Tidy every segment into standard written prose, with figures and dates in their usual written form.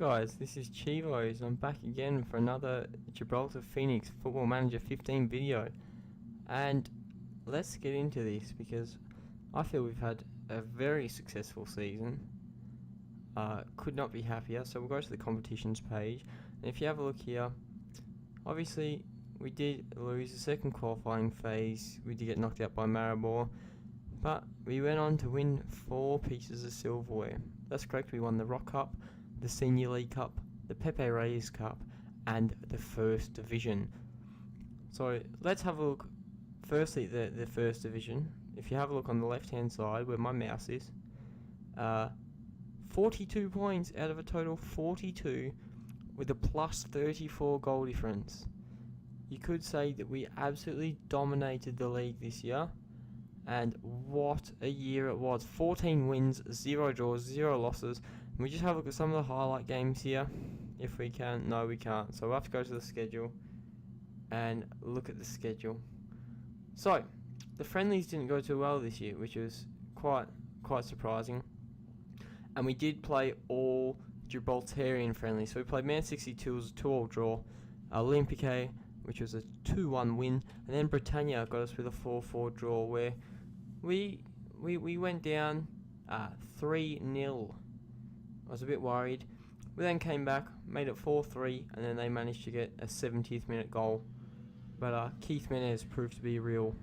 guys, this is Chivos. I'm back again for another Gibraltar Phoenix Football Manager 15 video. And let's get into this because I feel we've had a very successful season. Could not be happier. So we'll go to the competitions page. And if you have a look here, obviously we did lose the second qualifying phase. We did get knocked out by Maribor. But we went on to win 4 pieces of silverware. That's correct, we won the Rock Cup, the Senior League Cup, the Pepe Reyes Cup, and the First Division. So let's have a look. Firstly, the First Division. If you have a look on the left hand side where my mouse is, 42 points out of a total 42 with a plus 34 goal difference. You could say that we absolutely dominated the league this year. And what a year it was. 14 wins, 0 draws, 0 losses. And we just have a look at some of the highlight games here. If we can. No, we can't. So we'll have to go to the schedule and look at the schedule. So, the friendlies didn't go too well this year, which was quite surprising. And we did play all Gibraltarian friendlies. So we played Man 62 as a 2-all draw. Olympique, which was a 2-1 win, and then Britannia got us with a 4-4 draw where we went down 3-0. I was a bit worried. We then came back, made it 4-3, and then they managed to get a 70th minute goal. But Keith Menez proved to be a real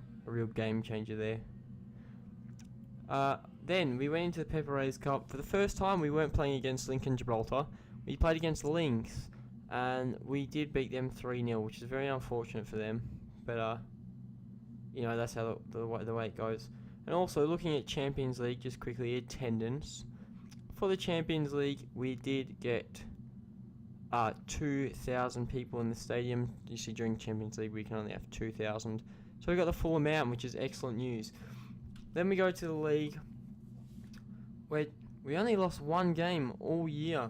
game changer there. Then we went into the Pepe Reyes Cup. For the first time, we weren't playing against Lincoln Gibraltar. We played against Lynx. And we did beat them 3-0, which is very unfortunate for them. But, you know, that's how the way it goes. And also, looking at Champions League, just quickly, attendance. For the Champions League, we did get 2,000 people in the stadium. Usually during Champions League, we can only have 2,000. So we got the full amount, which is excellent news. Then we go to the league, where we only lost 1 game all year.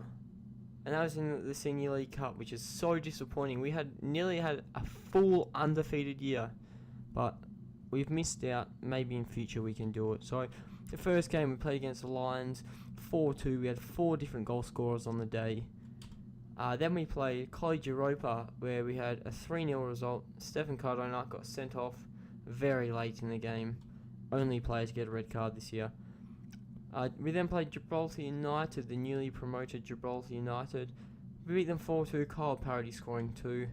And that was in the Senior League Cup, which is so disappointing. We had nearly had a full undefeated year, but we've missed out. Maybe in future we can do it. So the first game we played against the Lions, 4-2. We had 4 different goal scorers on the day. Then we played College Europa, where we had a 3-0 result. Stefan Cardona got sent off very late in the game. Only player to get a red card this year. We then played Gibraltar United, the newly promoted Gibraltar United. We beat them 4-2, Kyle Parody scoring 2.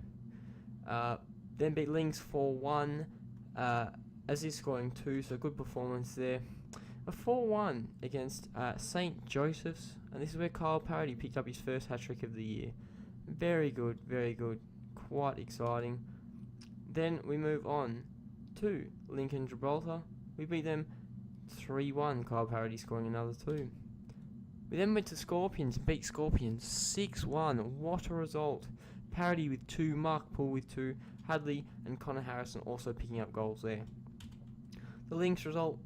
Then beat Lynx 4-1, Aziz scoring 2, so good performance there. A 4-1 against St. Joseph's, and this is where Kyle Parody picked up his first hat-trick of the year. Very good, quite exciting. Then we move on to Lincoln Gibraltar. We beat them 3-1, Kyle Parody scoring another 2. We then went to Scorpions, beat Scorpions 6-1. What a result. Parody with 2, Mark Poole with 2, Hadley and Connor Harrison also picking up goals there. The Lynx result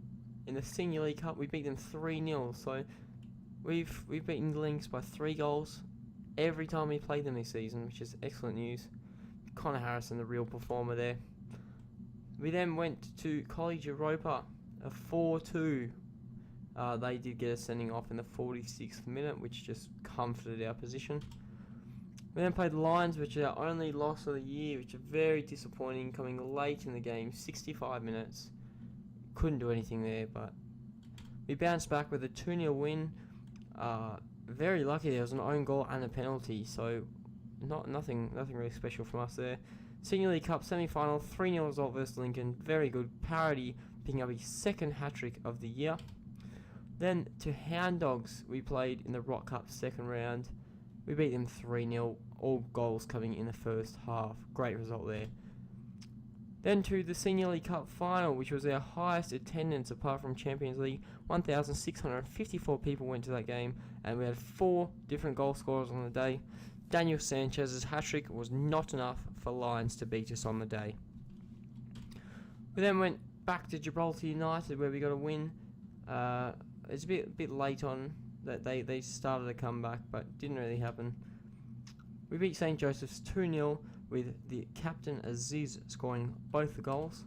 in the Senior League Cup, we beat them 3-0. So we've beaten the Lynx by 3 goals every time we played them this season, which is excellent news. Connor Harrison, the real performer there. We then went to College Europa. A 4-2. They did get us sending off in the 46th minute, which just comforted our position. We then played the Lions, which is our only loss of the year, which is very disappointing, coming late in the game, 65 minutes. Couldn't do anything there, but we bounced back with a 2-0 win. Very lucky there was an own goal and a penalty, so nothing really special from us there. Senior League Cup semi-final, 3-0 result versus Lincoln. Very good. Parody picking up his second hat-trick of the year. Then to Hound Dogs, we played in the Rock Cup second round. We beat them 3-0, all goals coming in the first half. Great result there. Then to the Senior League Cup final, which was our highest attendance apart from Champions League. 1,654 people went to that game, and we had 4 different goal scorers on the day. Daniel Sanchez's hat-trick was not enough for Lions to beat us on the day. We then went back to Gibraltar United, where we got a win. It's a bit late on that they started a comeback, but didn't really happen. We beat St. Joseph's 2-0 with the captain Aziz scoring both the goals.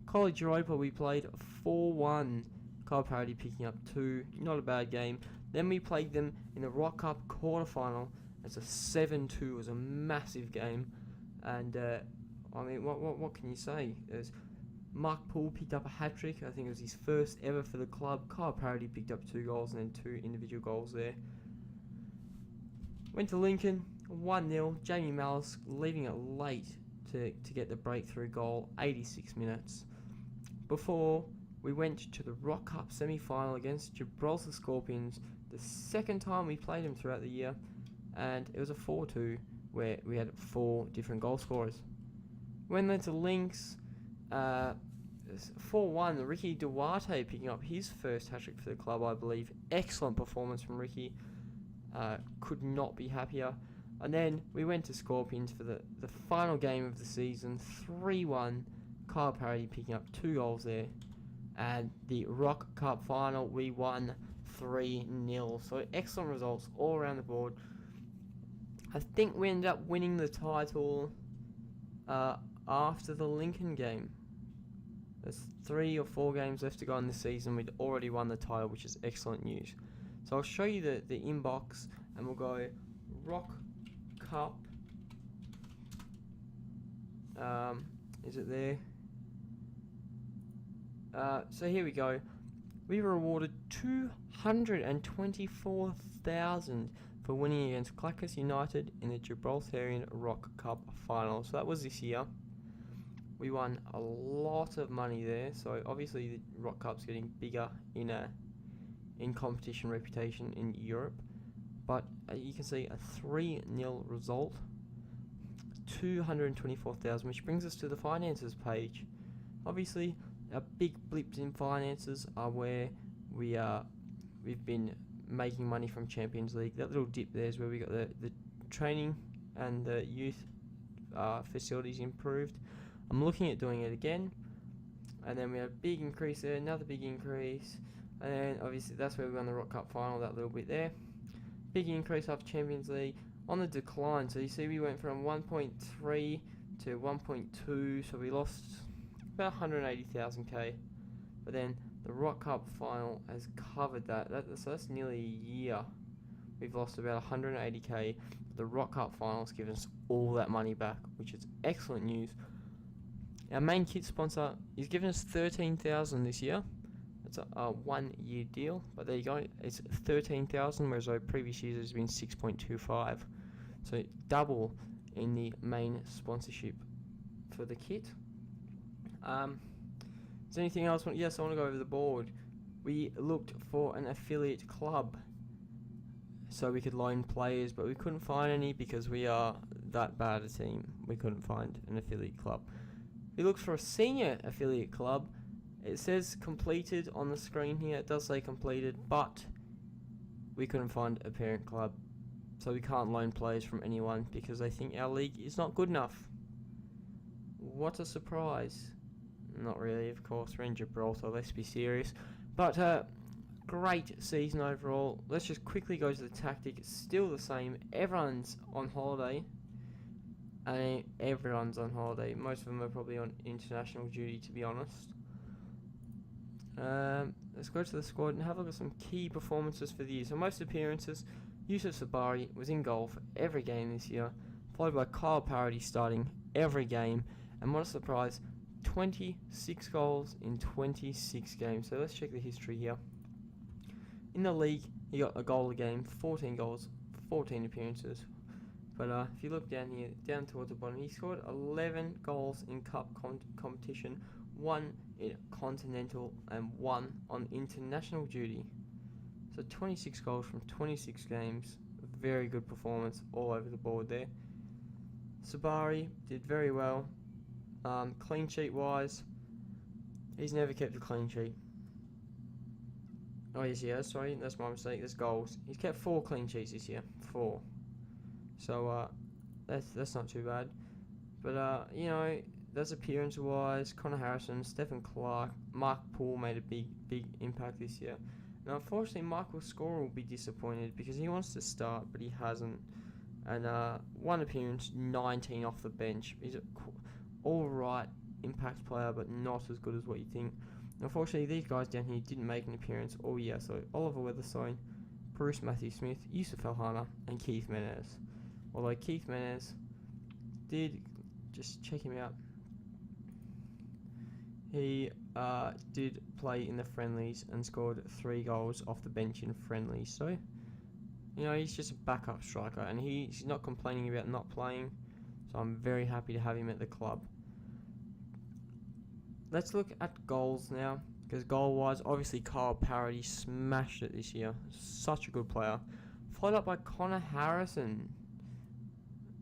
College Europa we played 4-1. Kyle Parody picking up 2. Not a bad game. Then we played them in the Rock Cup quarterfinal, It's a 7-2. It was a massive game, and I mean, what can you say? There's Mark Poole picked up a hat trick. I think it was his first ever for the club. Kyle Parody picked up 2 goals and then 2 individual goals there. Went to Lincoln, 1-0. Jamie Mallis leaving it late to get the breakthrough goal, 86 minutes. Before we went to the Rock Cup semi-final against Gibraltar Scorpions, the second time we played them throughout the year, and it was a 4-2 where we had 4 different goal scorers. Went then to Lynx, 4-1, Ricky Duarte picking up his first hat-trick for the club, I believe. Excellent performance from Ricky. Could not be happier. And then we went to Scorpions for the final game of the season, 3-1, Kyle Parody picking up 2 goals there. And the Rock Cup final, we won 3-0. So excellent results all around the board. I think we ended up winning the title after the Lincoln game. There's 3 or 4 games left to go in this season. We'd already won the title, which is excellent news. So I'll show you the inbox, and we'll go Rock Cup. Is it there? So here we go. We were awarded $224,000 for winning against Clackamas United in the Gibraltarian Rock Cup final. So that was this year. We won a lot of money there. So obviously the Rock Cup's getting bigger in competition reputation in Europe. But you can see a 3-0 result. 224,000, which brings us to the finances page. Obviously, our big blips in finances are where we've been making money from Champions League. That little dip there is where we got the training and the youth facilities improved. I'm looking at doing it again, and then we had a big increase there, another big increase, and then obviously that's where we won the Rock Cup final, that little bit there. Big increase after Champions League. On the decline, so you see we went from 1.3 to 1.2, so we lost about 180,000 but then the Rock Cup final has covered that. So that's nearly a year. We've lost about 180,000. The Rock Cup finals given us all that money back, which is excellent news. Our main kit sponsor is giving us 13,000 this year. It's a 1-year deal, but there you go. It's 13,000, whereas our previous years has been 6.25. So double in the main sponsorship for the kit. Is there anything else? Yes, I want to go over the board. We looked for an affiliate club so we could loan players, but we couldn't find any because we are that bad a team. We couldn't find an affiliate club. We looked for a senior affiliate club. It says completed on the screen here. It does say completed, but we couldn't find a parent club. So we can't loan players from anyone because they think our league is not good enough. What a surprise. Not really, of course. We're in Gibraltar, let's be serious. But great season overall. Let's just quickly go to the tactic. It's still the same. Everyone's on holiday. Everyone's on holiday. Most of them are probably on international duty, to be honest. Let's go to the squad and have a look at some key performances for the year. So most appearances, Yusuf Sabari was in goal for every game this year, followed by Kyle Parody starting every game, and what a surprise, 26 goals in 26 games. So let's check the history here. In the league, he got a goal a game, 14 goals, 14 appearances. But if you look down here, down towards the bottom, he scored 11 goals in cup competition, 1 in continental and 1 on international duty. So 26 goals from 26 games. Very good performance all over the board there. Sabari did very well. Clean sheet wise, he's never kept a clean sheet. Oh yes, he has, sorry, that's my mistake. There's goals. He's kept 4 clean sheets this year. 4. So that's not too bad. But you know, that's appearance wise. Connor Harrison, Stephen Clark, Mark Poole made a big impact this year. Now unfortunately Michael Scorer will be disappointed because he wants to start but he hasn't. And 1 appearance, 19 off the bench. He's an alright impact player but not as good as what you think. Unfortunately these guys down here didn't make an appearance all year. So Oliver Weatherstone, Bruce Matthew Smith, Yusuf Elhana and Keith Menez. Although Keith Menez did, just check him out, he did play in the friendlies and scored 3 goals off the bench in friendlies. So, you know, he's just a backup striker, and he's not complaining about not playing. So I'm very happy to have him at the club. Let's look at goals now, because goal-wise, obviously Kyle Parody smashed it this year. Such a good player. Followed up by Connor Harrison.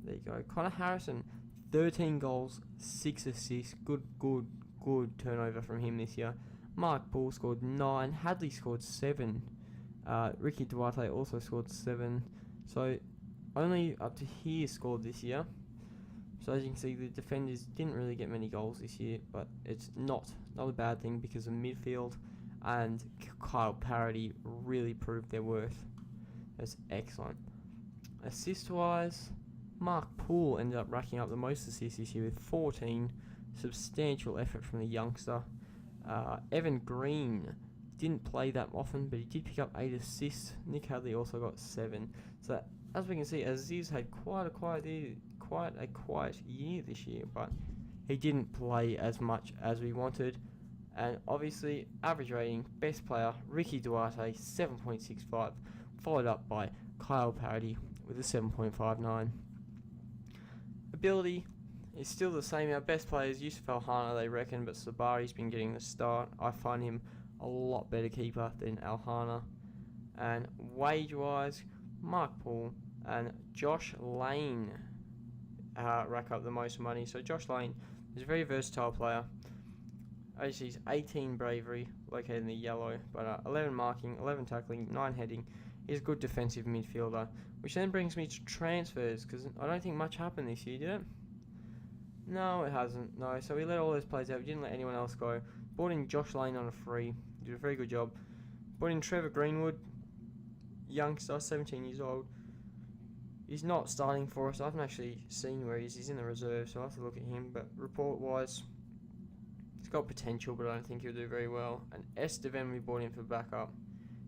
There you go. Connor Harrison, 13 goals, 6 assists. Good turnover from him this year. Mark Bull scored 9. Hadley scored 7. Ricky Duarte also scored 7. So only up to here scored this year. So as you can see, the defenders didn't really get many goals this year, but it's not a bad thing because of midfield, and Kyle Parody really proved their worth. That's excellent. Assist-wise, Mark Poole ended up racking up the most assists this year with 14. Substantial effort from the youngster. Evan Green didn't play that often, but he did pick up 8 assists. Nick Hadley also got 7. So as we can see, Aziz had quite a quiet year this year, but he didn't play as much as we wanted. And obviously, average rating, best player, Ricky Duarte, 7.65, followed up by Kyle Parody with a 7.59. Ability is still the same. Our best player is Yusuf Alhana, they reckon, but Sabari's been getting the start. I find him a lot better keeper than Alhana. And wage-wise, Mark Poole and Josh Lane rack up the most money. So Josh Lane is a very versatile player. Actually, he's 18 bravery, located in the yellow, but 11 marking, 11 tackling, 9 heading. He's a good defensive midfielder, which then brings me to transfers, because I don't think much happened this year, did it? No, it hasn't. No, so we let all those players out. We didn't let anyone else go. Brought in Josh Lane on a free. Did a very good job. Brought in Trevor Greenwood, youngster, 17 years old. He's not starting for us. I haven't actually seen where he is. He's in the reserve, so I'll have to look at him. But report-wise, he's got potential, but I don't think he'll do very well. And Estevan we brought in for backup.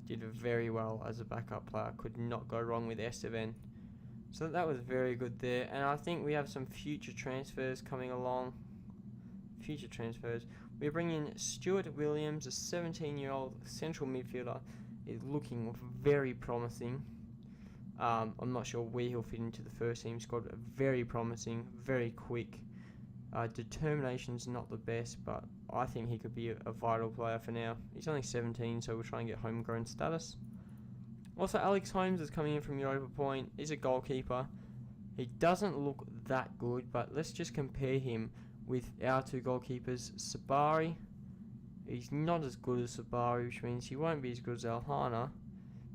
Did very well as a backup player. Could not go wrong with Estevan. So that was very good there. And I think we have some future transfers coming along. Future transfers. We're bringing in Stuart Williams, a 17-year-old central midfielder. Is looking very promising. I'm not sure where he'll fit into the first team squad. Very promising, very quick. Determination's not the best, but I think he could be a vital player for now. He's only 17, so we'll try and get homegrown status. Also, Alex Holmes is coming in from Europa Point. He's a goalkeeper. He doesn't look that good, but let's just compare him with our 2 goalkeepers. Sabari, he's not as good as Sabari, which means he won't be as good as Alhana.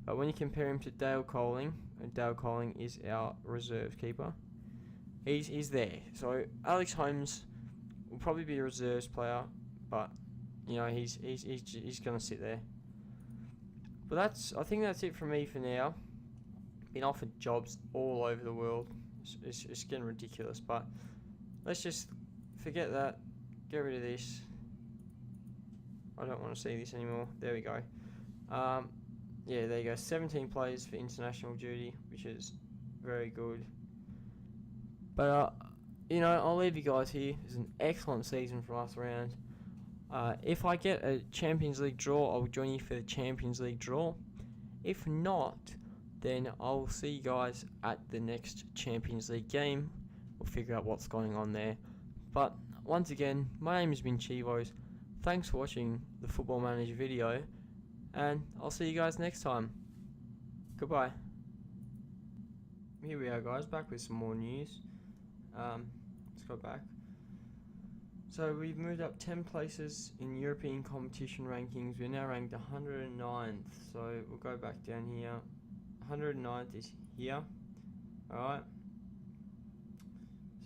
But when you compare him to Dale Coling, and Dale Coling is our reserve keeper, he's there. So Alex Holmes will probably be a reserves player, but you know he's gonna sit there. But I think that's it from me for now. Been offered jobs all over the world. It's getting ridiculous, but let's just forget that. Get rid of this. I don't want to see this anymore. There we go. Yeah, there you go. 17 players for international duty, which is very good. But you know, I'll leave you guys here. It's an excellent season from us around. If I get a Champions League draw, I'll join you for the Champions League draw. If not, then I'll see you guys at the next Champions League game. We'll figure out what's going on there. But once again, my name has been Chivos. Thanks for watching the Football Manager video, and I'll see you guys next time. Goodbye. Here we are, guys, back with some more news. Let's go back. So we've moved up 10 places in European competition rankings. We're now ranked 109th. So we'll go back down here. 109th is here. Alright.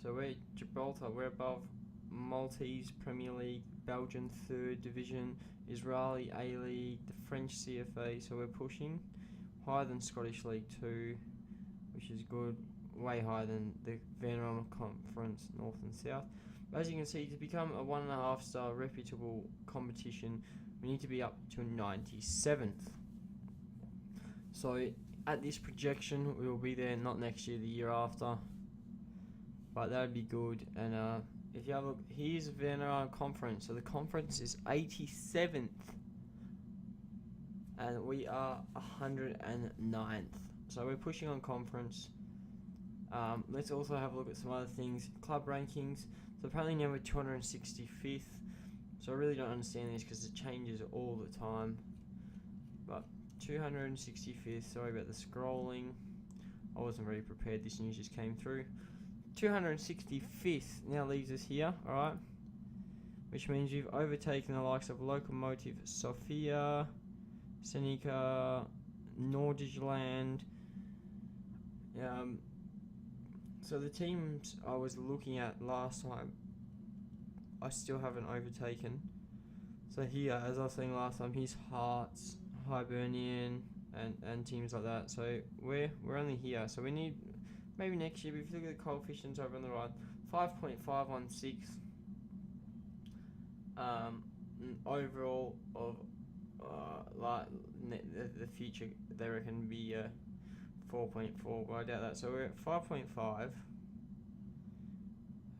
So we're Gibraltar. We're above Maltese Premier League, Belgian 3rd Division, Israeli A-League, the French CFA. So we're pushing higher than Scottish League 2, which is good. Way higher than the Vanarama Conference North and South. As you can see, to become a 1.5 star reputable competition, we need to be up to 97th. So at this projection, we will be there not next year, the year after. But that would be good. And if you have a look, here's Vienna conference. So the conference is 87th, and we are 109th. So we're pushing on conference. Let's also have a look at some other things. Club rankings. So apparently now we're 265th. So I really don't understand this because it changes all the time. But 265th. Sorry about the scrolling. I wasn't very prepared. This news just came through. 265th now leaves us here. All right, which means you've overtaken the likes of Lokomotiv Sofia, Senica, Nordjylland. So the teams I was looking at last time, I still haven't overtaken. So here, as I was saying last time, here's Hearts, Hibernian, and teams like that. So we're only here. So we need maybe next year. But if you look at the coefficients over on the right, 5.516. Overall of the future, they reckon be 4.4, but I doubt that. So we're at 5.5.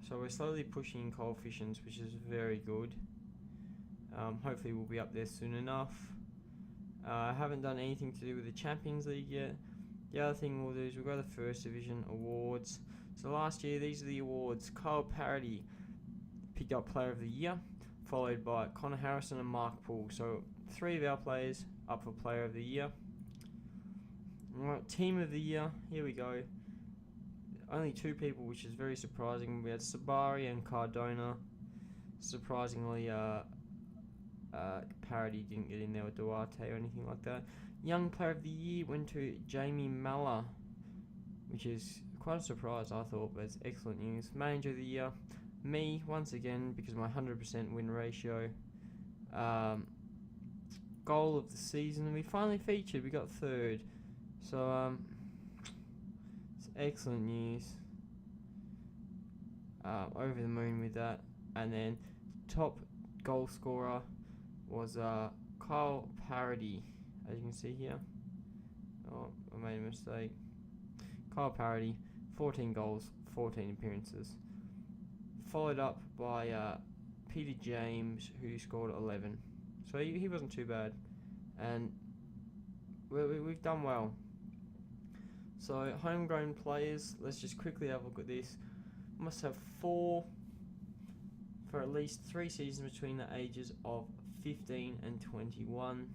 So we're slowly pushing coefficients, which is very good. Hopefully we'll be up there soon enough. I haven't done anything to do with the Champions League yet. The other thing we'll do is we've got the First Division awards. So last year, these are the awards. Kyle Parody picked up Player of the Year, followed by Connor Harrison and Mark Poole. So 3 of our players up for Player of the Year. Alright, Team of the Year, here we go. Only 2 people, which is very surprising. We had Sabari and Cardona. Surprisingly, Parody didn't get in there with Duarte or anything like that. Young Player of the Year went to Jamie Malla, which is quite a surprise, I thought, but it's excellent news. Manager of the Year, me, once again, because of my 100% win ratio. Goal of the season, we finally featured, we got 3rd. So, it's excellent news. Over the moon with that. And then, top goal scorer was Kyle Parody, as you can see here. Oh, I made a mistake. Kyle Parody, 14 goals, 14 appearances. Followed up by Peter James, who scored 11. So he wasn't too bad. And we've done well. So homegrown players, let's just quickly have a look at this. Must have 4 for at least 3 seasons between the ages of 15 and 21.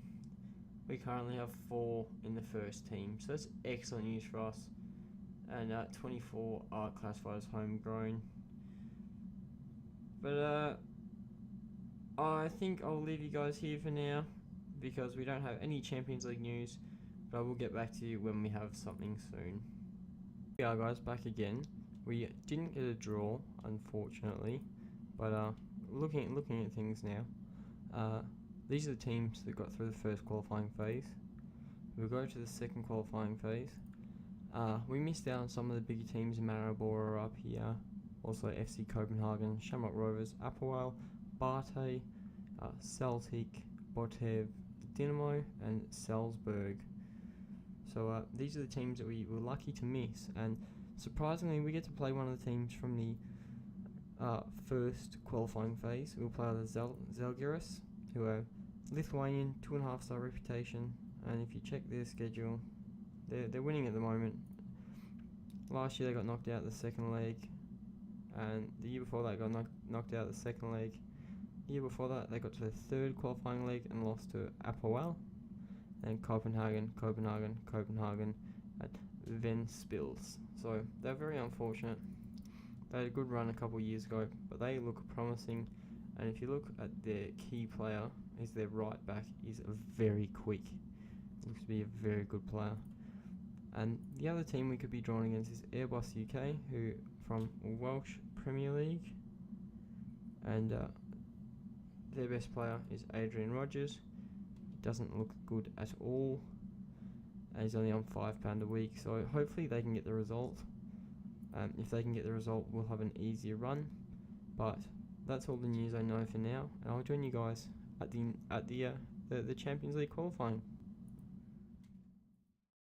We currently have 4 in the first team, so that's excellent news for us. And 24 are classified as homegrown. But I think I'll leave you guys here for now because we don't have any Champions League news. But I will get back to you when we have something soon. We are, guys, back again. We didn't get a draw, unfortunately, but looking at things now, these are the teams that got through the first qualifying phase. We'll go to the second qualifying phase. We missed out on some of the bigger teams. Maribor are up here, also FC Copenhagen, Shamrock Rovers, Apoel, Barte, Celtic, Botev, Dynamo, and Salzburg. So these are the teams that we were lucky to miss, and surprisingly we get to play one of the teams from the first qualifying phase. We'll play the Zalgiris, who are Lithuanian, 2.5-star reputation, and if you check their schedule, they're winning at the moment. Last year they got knocked out the second leg, and the year before that got knocked out the second leg. The year before that they got to the third qualifying leg and lost to Apoel. And Copenhagen at Ventspils. So they're very unfortunate. They had a good run a couple of years ago, but they look promising. And if you look at their key player, is their right back is very quick. Looks to be a very good player. And the other team we could be drawn against is Airbus UK, who from Welsh Premier League, and their best player is Adrian Rogers. Doesn't look good at all, and he's only on £5 a week, so hopefully they can get the result. If they can get the result, we'll have an easier run. But that's all the news I know for now, and I'll join you guys at the Champions League qualifying.